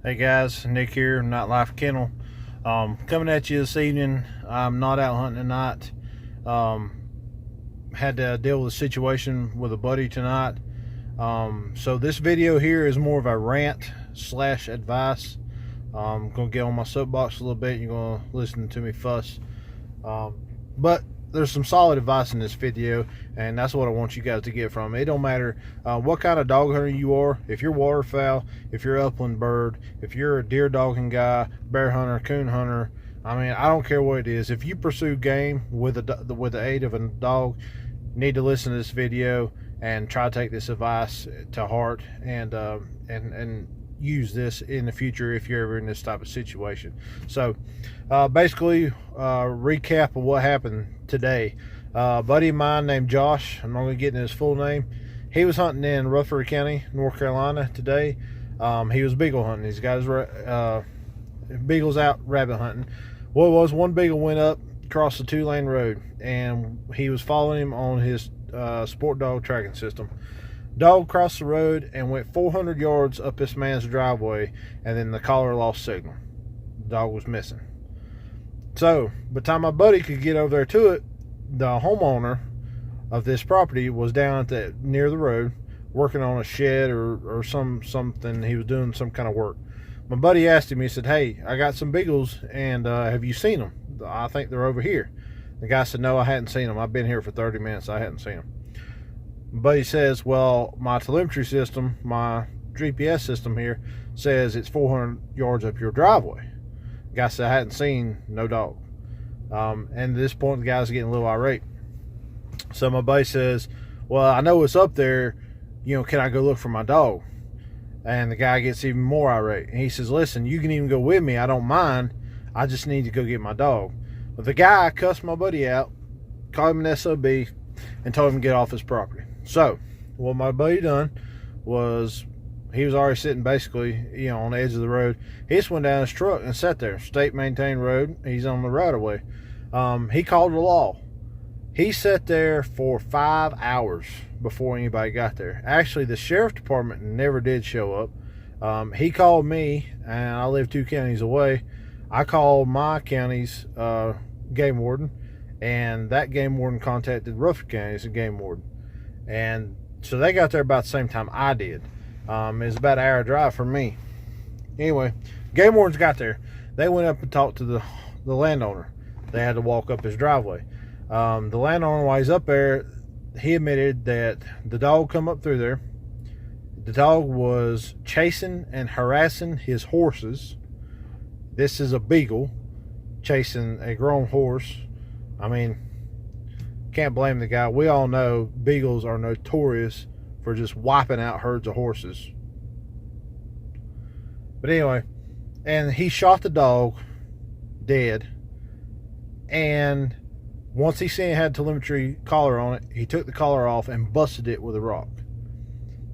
Hey guys, Nick here, Nightlife Kennel. Coming at you this evening. I'm not out hunting tonight. Had to deal with a situation with a buddy tonight. So this video here is more of a rant slash advice. I'm gonna get on my soapbox a little bit. You're gonna listen to me fuss. But there's some solid advice in this video, and that's what I want you guys to get from it. It don't matter what kind of dog hunter you are. If you're waterfowl, if you're upland bird, if you're a deer dogging guy, bear hunter, coon hunter, I mean, I don't care what it is. If you pursue game with the aid of a dog, you need to listen to this video and try to take this advice to heart and use this in the future if you're ever in this type of situation. So basically, recap of what happened today. A buddy of mine named Josh, I'm not going to get into his full name, he was hunting in Rutherford County, North Carolina today. He was beagle hunting. He's got his beagles out rabbit hunting. What it was, one beagle went up across the 2-lane road, and he was following him on his sport dog tracking system. Dog crossed the road and went 400 yards up this man's driveway, and then the collar lost signal. The dog was missing. So by the time my buddy could get over there to it, the homeowner of this property was down at near the road working on a shed or something. He was doing some kind of work. My buddy asked him, he said, "Hey, I got some beagles, and have you seen them? I think they're over here." The guy said, "No, I hadn't seen them. I've been here for 30 minutes. I hadn't seen them." But he says, "Well, my telemetry system, my GPS system here, says it's 400 yards up your driveway." The guy said, "I hadn't seen no dog." And at this point, the guy's getting a little irate. So my buddy says, "Well, I know it's up there. Can I go look for my dog?" And the guy gets even more irate. And he says, "Listen, you can even go with me. I don't mind. I just need to go get my dog." But the guy cussed my buddy out, called him an SOB, and told him to get off his property. So what my buddy done was, he was already sitting basically on the edge of the road. He just went down his truck and sat there. State maintained road, he's on the right of way. He called the law. He sat there for 5 hours before anybody got there. Actually, the sheriff department never did show up. He called me, and I live 2 counties away. I called my county's game warden, and that game warden contacted Rutherford County's game warden. And so they got there about the same time I did. It was about an hour drive from me. Anyway, game wardens got there. They went up and talked to the landowner. They had to walk up his driveway. The landowner, while he's up there, he admitted that the dog come up through there. The dog was chasing and harassing his horses. This is a beagle chasing a grown horse. I mean, can't blame the guy. We all know beagles are notorious for just wiping out herds of horses. But anyway, and he shot the dog dead. And once he seen it had telemetry collar on it, he took the collar off and busted it with a rock.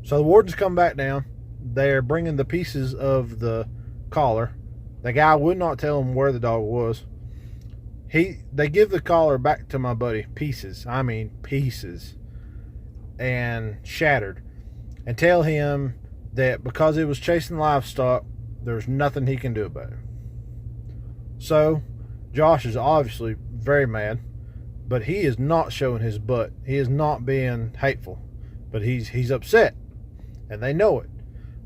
So the wardens come back down. They're bringing the pieces of the collar. The guy would not tell him where the dog was. They give the collar back to my buddy, pieces, I mean pieces, and shattered, and tell him that because it was chasing livestock, there's nothing he can do about it. So Josh is obviously very mad, but he is not showing his butt. He is not being hateful, but he's upset, and they know it.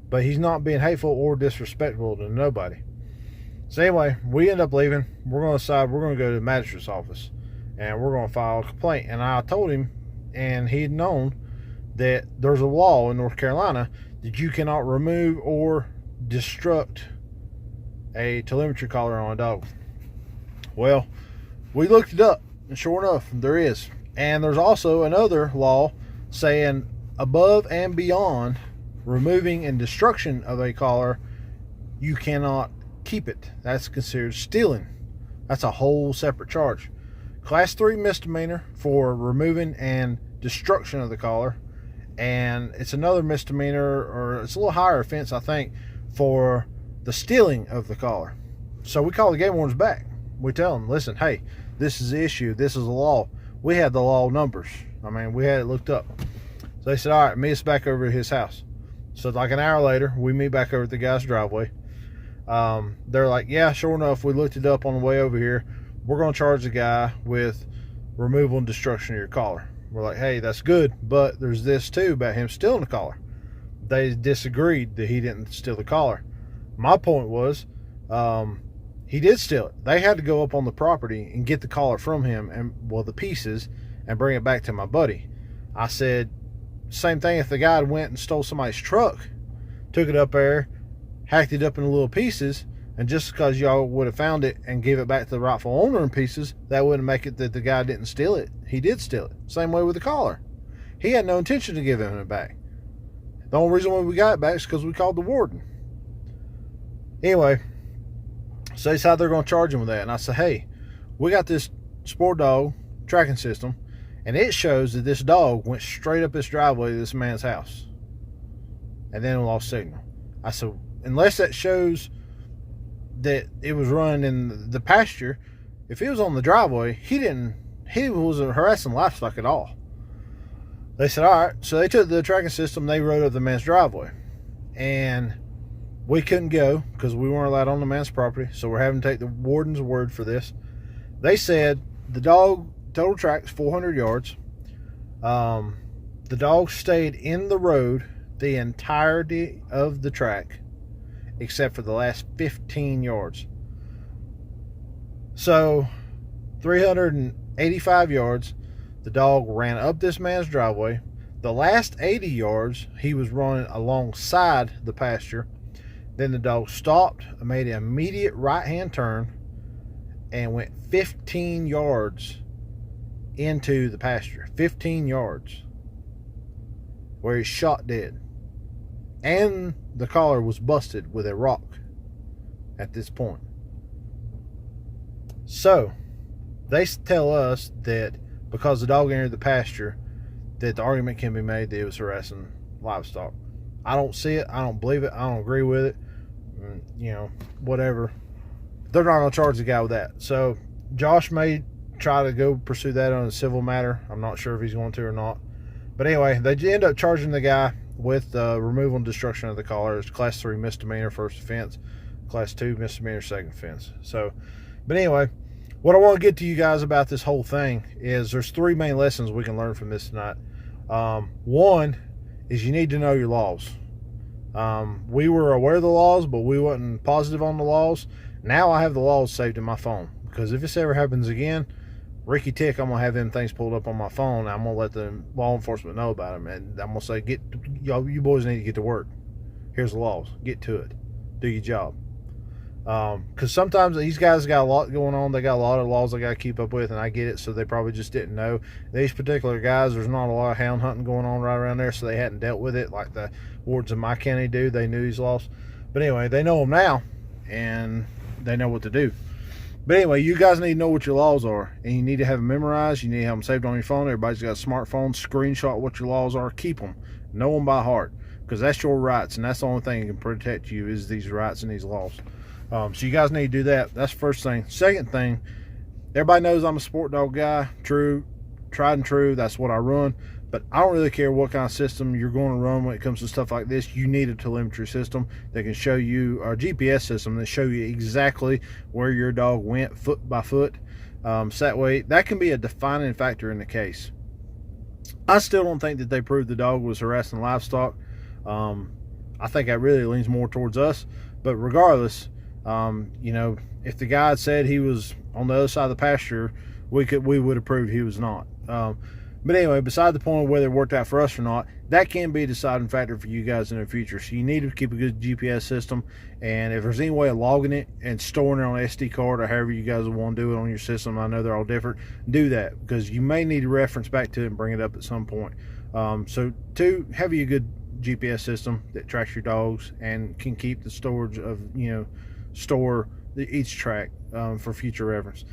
But he's not being hateful or disrespectful to nobody. So anyway, we end up leaving. We're going to decide we're going to go to the magistrate's office, and we're going to file a complaint. And I told him, and he'd known, that there's a law in North Carolina that you cannot remove or destruct a telemetry collar on a dog. Well, we looked it up, and sure enough, there is. And there's also another law saying above and beyond removing and destruction of a collar, you cannot keep it. That's considered stealing. That's a whole separate charge. Class 3 misdemeanor for removing and destruction of the collar, and it's another misdemeanor, or it's a little higher offense, I think, for the stealing of the collar. So we call the game wardens back. We tell them, "Listen, hey, this is the issue. This is the law." We had the law numbers. I mean, we had it looked up. So they said, "All right, meet us back over at his house." So like an hour later, we meet back over at the guy's driveway. They're like, yeah, sure enough, we looked it up on the way over here. We're going to charge the guy with removal and destruction of your collar. We're like, hey, that's good, but there's this too about him stealing the collar. They disagreed that he didn't steal the collar. My point was, he did steal it. They had to go up on the property and get the collar from him, and well, the pieces, and bring it back to my buddy. I said, same thing if the guy went and stole somebody's truck, took it up there, hacked it up into little pieces, and just because y'all would have found it and gave it back to the rightful owner in pieces, that wouldn't make it that the guy didn't steal it. He did steal it. Same way with the collar. He had no intention of giving it back. The only reason why we got it back is because we called the warden. Anyway, so they decided they're going to charge him with that. And I said, hey, we got this sport dog tracking system, and it shows that this dog went straight up this driveway to this man's house and then lost signal. I said, unless that shows that it was running in the pasture, if it was on the driveway, he wasn't harassing livestock at all. They said, all right. So they took the tracking system, they rode up the man's driveway, and we couldn't go because we weren't allowed on the man's property. So we're having to take the warden's word for this. They said the dog total track's 400 yards. The dog stayed in the road the entirety of the track, except for the last 15 yards. So 385 yards, the dog ran up this man's driveway. The last 80 yards, he was running alongside the pasture. Then the dog stopped, made an immediate right-hand turn, and went 15 yards into the pasture. 15 yards. Where he shot dead. And the collar was busted with a rock at this point. So, they tell us that because the dog entered the pasture, that the argument can be made that it was harassing livestock. I don't see it. I don't believe it. I don't agree with it. You know, whatever. They're not going to charge the guy with that. So, Josh may try to go pursue that on a civil matter. I'm not sure if he's going to or not. But anyway, they end up charging the guy with removal and destruction of the collar. It's class 3 misdemeanor first offense, class 2 misdemeanor second offense. So, but anyway, what I want to get to you guys about this whole thing is there's 3 main lessons we can learn from this tonight. One is you need to know your laws. We were aware of the laws, but we wasn't positive on the laws. Now I have the laws saved in my phone, because if this ever happens again, Ricky Tick, I'm going to have them things pulled up on my phone. I'm going to let the law enforcement know about them. And I'm going to say, y'all, you boys need to get to work. Here's the laws. Get to it. Do your job. Because sometimes these guys got a lot going on. They got a lot of laws they got to keep up with, and I get it. So they probably just didn't know. These particular guys, there's not a lot of hound hunting going on right around there, so they hadn't dealt with it like the wards in my county do. They knew these laws. But anyway, they know them now, and they know what to do. But anyway, you guys need to know what your laws are, and you need to have them memorized. You need to have them saved on your phone. Everybody's got a smartphone. Screenshot what your laws are. Keep them. Know them by heart, because that's your rights, and that's the only thing that can protect you is these rights and these laws. So you guys need to do that. That's the first thing. Second thing, everybody knows I'm a sport dog guy. True, tried and true. That's what I run. But I don't really care what kind of system you're going to run when it comes to stuff like this. You need a telemetry system that can show you, or a GPS system that show you exactly where your dog went foot by foot. So that way, that can be a defining factor in the case. I still don't think that they proved the dog was harassing livestock. I think that really leans more towards us. But regardless, you know, if the guy had said he was on the other side of the pasture, we would have proved he was not. But anyway, beside the point of whether it worked out for us or not, that can be a deciding factor for you guys in the future. So you need to keep a good GPS system, and if there's any way of logging it and storing it on an SD card or however you guys want to do it on your system, I know they're all different, do that, because you may need to reference back to it and bring it up at some point. So 2, have you a good GPS system that tracks your dogs and can keep the storage of, you know, store each track for future reference.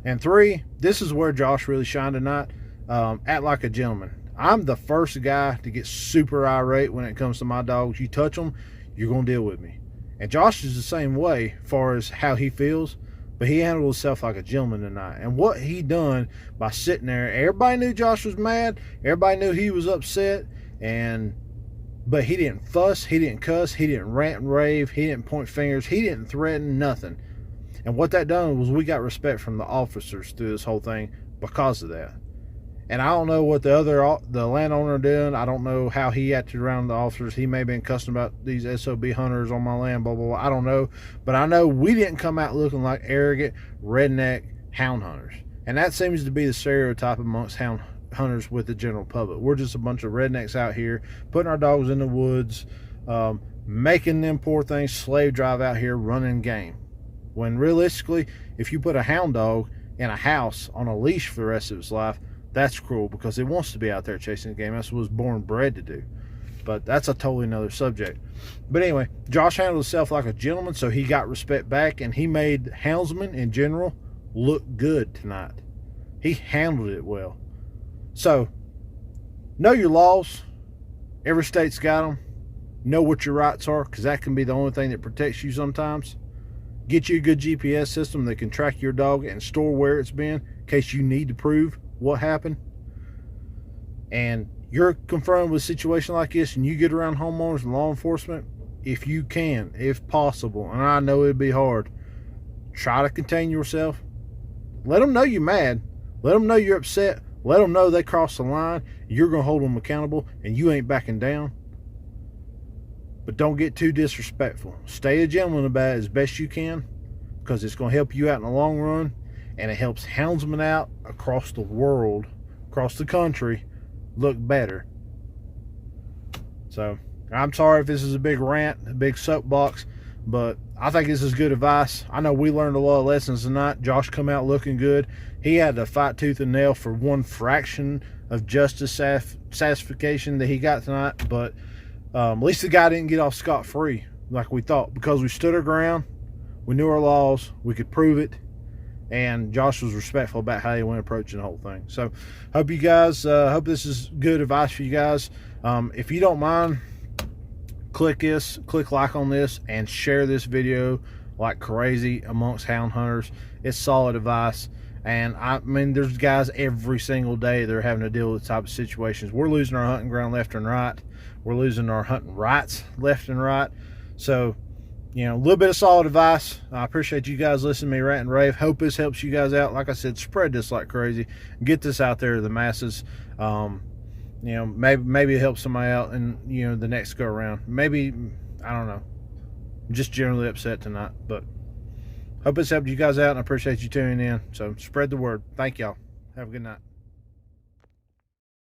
And 3, this is where Josh really shined tonight. Act like a gentleman. I'm the first guy to get super irate when it comes to my dogs. You touch them, you're going to deal with me. And Josh is the same way as far as how he feels, but he handled himself like a gentleman tonight. And what he done by sitting there, everybody knew Josh was mad, everybody knew he was upset, and But he didn't fuss, he didn't cuss, he didn't rant and rave, he didn't point fingers, he didn't threaten nothing. And what that done was we got respect from the officers through this whole thing because of that. And I don't know what the landowner did. I don't know how he acted around the officers. He may have been cussing about these SOB hunters on my land, blah, blah, blah. I don't know. But I know we didn't come out looking like arrogant, redneck hound hunters. And that seems to be the stereotype amongst hound hunters with the general public. We're just a bunch of rednecks out here putting our dogs in the woods, making them poor things slave drive out here running game. When realistically, if you put a hound dog in a house on a leash for the rest of its life, that's cruel, because it wants to be out there chasing the game. That's what it was born and bred to do. But that's a totally another subject. But anyway, Josh handled himself like a gentleman, so he got respect back, and he made houndsmen in general look good tonight. He handled it well. So, know your laws. Every state's got them. Know what your rights are, because that can be the only thing that protects you sometimes. Get you a good GPS system that can track your dog and store where it's been in case you need to prove what happened. And you're confronted with a situation like this and you get around homeowners and law enforcement, if you can, if possible, and I know it'd be hard, try to contain yourself. Let them know you're mad. Let them know you're upset. Let them know they crossed the line. You're going to hold them accountable and you ain't backing down. But don't get too disrespectful. Stay a gentleman about it as best you can, because it's going to help you out in the long run, and it helps houndsmen out across the world, across the country, look better. So, I'm sorry if this is a big rant, a big soapbox, but I think this is good advice. I know we learned a lot of lessons tonight. Josh come out looking good. He had to fight tooth and nail for one fraction of justice satisfaction that he got tonight, but at least the guy didn't get off scot-free like we thought, because we stood our ground, we knew our laws, we could prove it, and Josh was respectful about how he went approaching the whole thing. So hope you guys, hope this is good advice for you guys. If you don't mind, click like on this and share this video like crazy amongst hound hunters. It's solid advice. And I mean, there's guys every single day that are having to deal with this type of situations. We're losing our hunting ground left and right. We're losing our hunting rights left and right. So, you know, a little bit of solid advice. I appreciate you guys listening to me rant and rave. Hope this helps you guys out. Like I said, spread this like crazy. Get this out there to the masses. You know, maybe it helps somebody out in, you know, the next go around. Maybe, I don't know. I'm just generally upset tonight, but hope this helped you guys out, and I appreciate you tuning in. So spread the word. Thank y'all. Have a good night.